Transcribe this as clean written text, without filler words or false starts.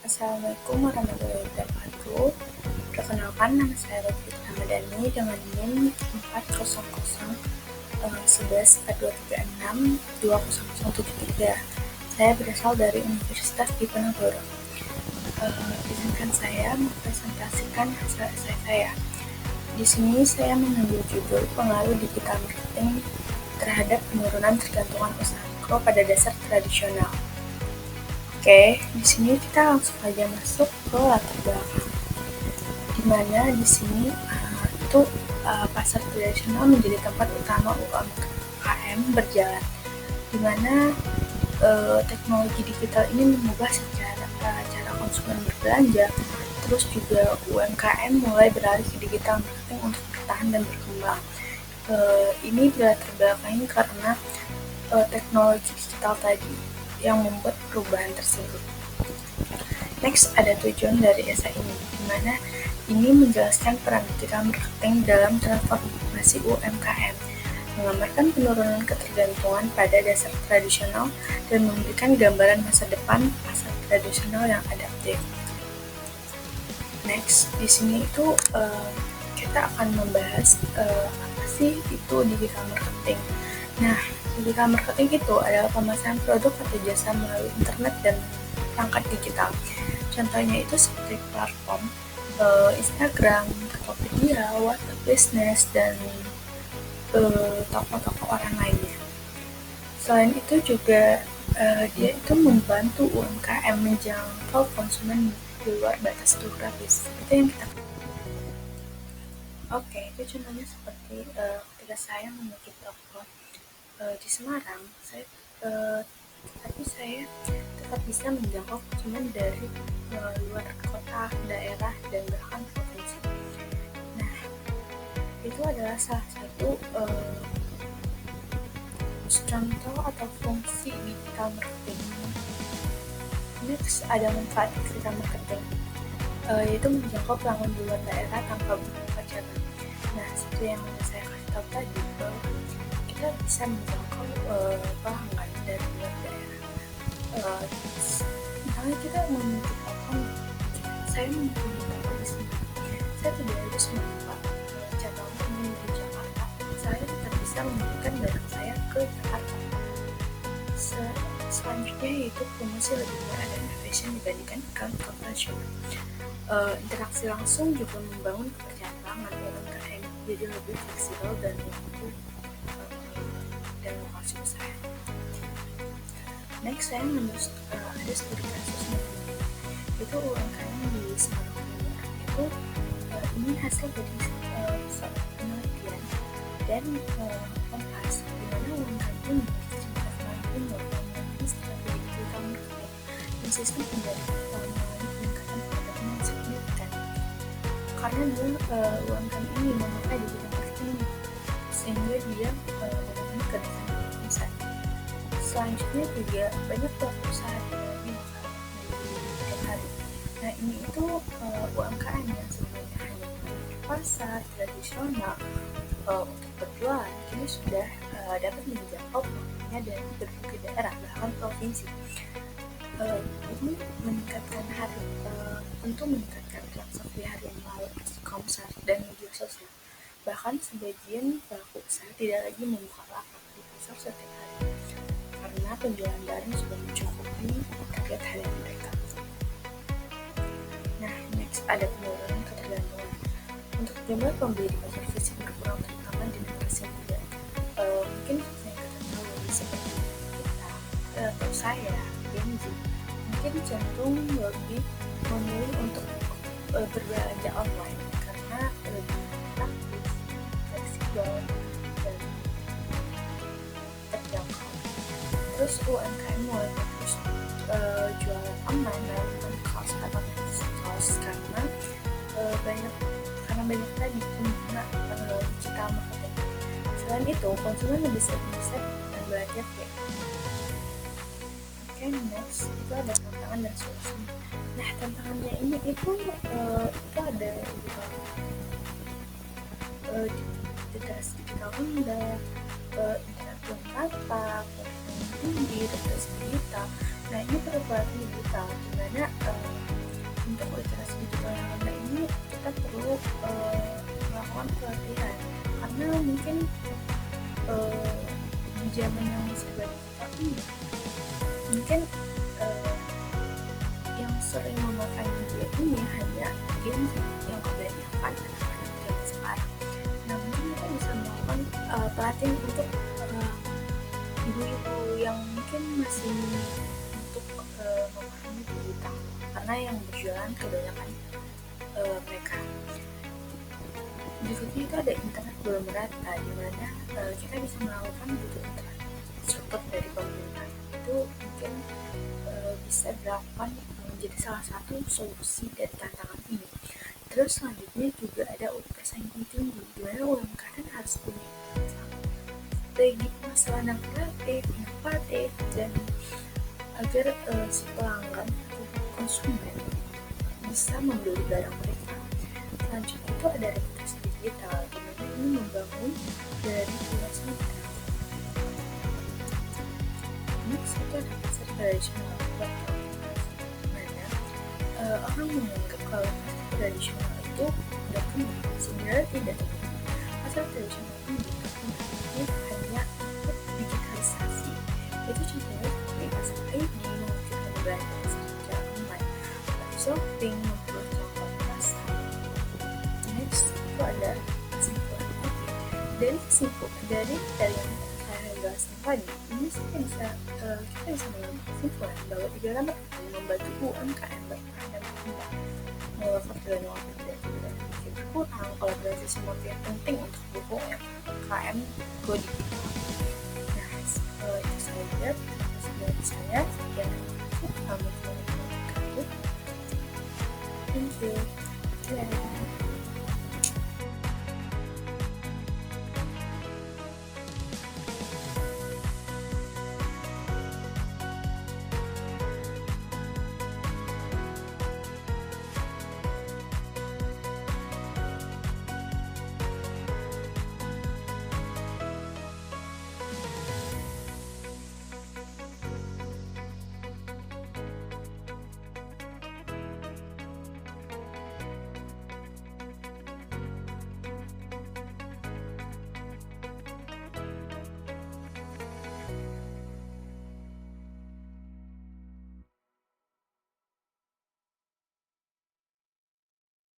Assalamualaikum warahmatullahi wabarakatuh. Perkenalkan, nama saya Lutfi Ramadhani dengan NIM 400114236200073. Saya berasal dari Universitas Diponegoro. Izinkan saya mempresentasikan hasil esai saya. Di sini saya mengambil judul pengaruh digital marketing terhadap penurunan tergantungan usaha mikro pada dasar tradisional. Oke, di sini kita langsung aja masuk ke latar belakang. Dimana di sini pasar tradisional menjadi tempat utama UMKM berjalan. Dimana teknologi digital ini mengubah cara konsumen berbelanja. Terus juga UMKM mulai beralih ke digital marketing untuk bertahan dan berkembang. Ini berlatar belakangi karena teknologi digital tadi yang membuat perubahan tersebut. Next, ada tujuan dari esai ini, di mana ini menjelaskan peran digital marketing dalam transformasi UMKM, menggambarkan penurunan ketergantungan pada dasar tradisional dan memberikan gambaran masa depan pasar tradisional yang adaptif. Next, di sini kita akan membahas apa sih itu digital marketing. Nah, digital marketing itu adalah pemasaran produk atau jasa melalui internet dan perangkat digital. Contohnya itu seperti platform Instagram, Tokopedia, WhatsApp Business, dan toko-toko orang lainnya. Selain itu juga dia itu membantu UMKM menjangkau konsumen di luar batas geografis. Itu yang kita. Oke, itu contohnya seperti ketika saya memiliki toko di Semarang, tapi saya tetap bisa menjangkau konsumen dari luar kota, daerah, dan bahkan provinsi. Nah, itu adalah salah satu contoh atau fungsi digital marketing. Next, ada manfaat digital marketing, yaitu menjangkau pelanggan di luar daerah tanpa membuka cabang. Nah, seperti yang saya kasih tahu tadi, bahwa kita bisa menjangkau pelanggan dari luar daerah. Misalnya kita memiliki toko, saya memiliki toko di sini, saya tidak harus membuka cabang menuju Jakarta. Saya tetap bisa memberikan barang saya ke Jakarta. Selanjutnya yaitu promosi lebih murah dan efisien dibandingkan account konvensional. Interaksi langsung juga membangun kepercayaan pelanggan UMKM jadi lebih fleksibel dan mampu dan lokasi usaha. Next, saya ada studi kasus itu UMKM di Semarang itu ini hasil dari penelitian dan Kompas, di mana UMKM ini mampu melakukan strategi digital marketing dan sistem pendanaan mengalami peningkatan pendapatan yang signifikan karena UMKM ini memakai digital marketing sehingga dia memenuhi kebutuhan besar. Selanjutnya juga banyak pelaku usaha di setiap hari. Nah, ini itu UMKM yang sebelumnya hanya di pasar tradisional untuk berjualan, kini sudah dapat menjangkau pelanggannya dari berbagai daerah bahkan provinsi. Ini meningkatkan tentu meningkatkan transaksi harian melalui e-commerce dan media sosial. Bahkan sebagian pelaku usaha tidak lagi membuka lapak di pasar setiap hari karena penjualan daring sudah mencukupi target harian mereka. Nah, next ada penurunan ketergantungan. Untuk jumlah pembeli di pasar fisik berkurang terutama di generasi muda. Mungkin yang kita tahu seperti kita atau saya, Gen Z, mungkin cenderung lebih memilih untuk berbelanja online karena lebih praktis, fleksibel, dan terjangkau. Terus UMKM mulai fokus jualan online melakukan kaos atau karena banyak tadi pengguna digital marketing. Selain itu, konsumen lebih sering riset dan belajar kayak. Oke, next itu ada tantangan dan solusi. Nah, tantangannya ini itu ada literasi digital rendah, interaksi yang rata, tinggi, representasi digital. Nah, ini perubahan digital di mana pelatihan, karena mungkin di zaman yang serba digital ini mungkin yang sering memakai media ini hanya game yang kebanyakan anak-anak zaman sekarang. Nah, mungkin kita bisa melakukan pelatihan untuk ibu-ibu yang mungkin masih untuk memahami digital, karena yang berjualan kebanyakan mereka. Berikutnya itu ada internet belum merata, di mana kita bisa melakukan butuh internet support dari pemerintah. Itu mungkin bisa dilakukan menjadi salah satu solusi dari tantangan ini. Terus selanjutnya juga ada UPS yang tinggi, di mana UMKM harus punya strategi pemasaran yang kreatif, inovatif, dan agar si pelanggan atau konsumen bisa membeli barang mereka. Selanjutnya itu ada reputasi digital, di mana ini membangun dari luasan internet. Next itu ada pasar tradisional, di mana orang menganggap kalau pasar tradisional itu tidak kembali, sebenarnya tidak tepat. Pasar tradisional ini hanya untuk digitalisasi. Itu contohnya seperti pasar ID, mewujudkan belanja secara online, atau shopping, membuat contoh pasar. Next itu ada kesimpulan. Dari yang saya bahas tadi, ini kita bisa mengambil kesimpulan bahwa 3 lembar ini membantu UMKM bertahan dan berkembang. Melakukan inovasi dan tidak kurang, kolaborasi semua pihak penting untuk mendukung UMKM go digital. Nah, itu saja dari saya. Sekian terima kasih. Thank you.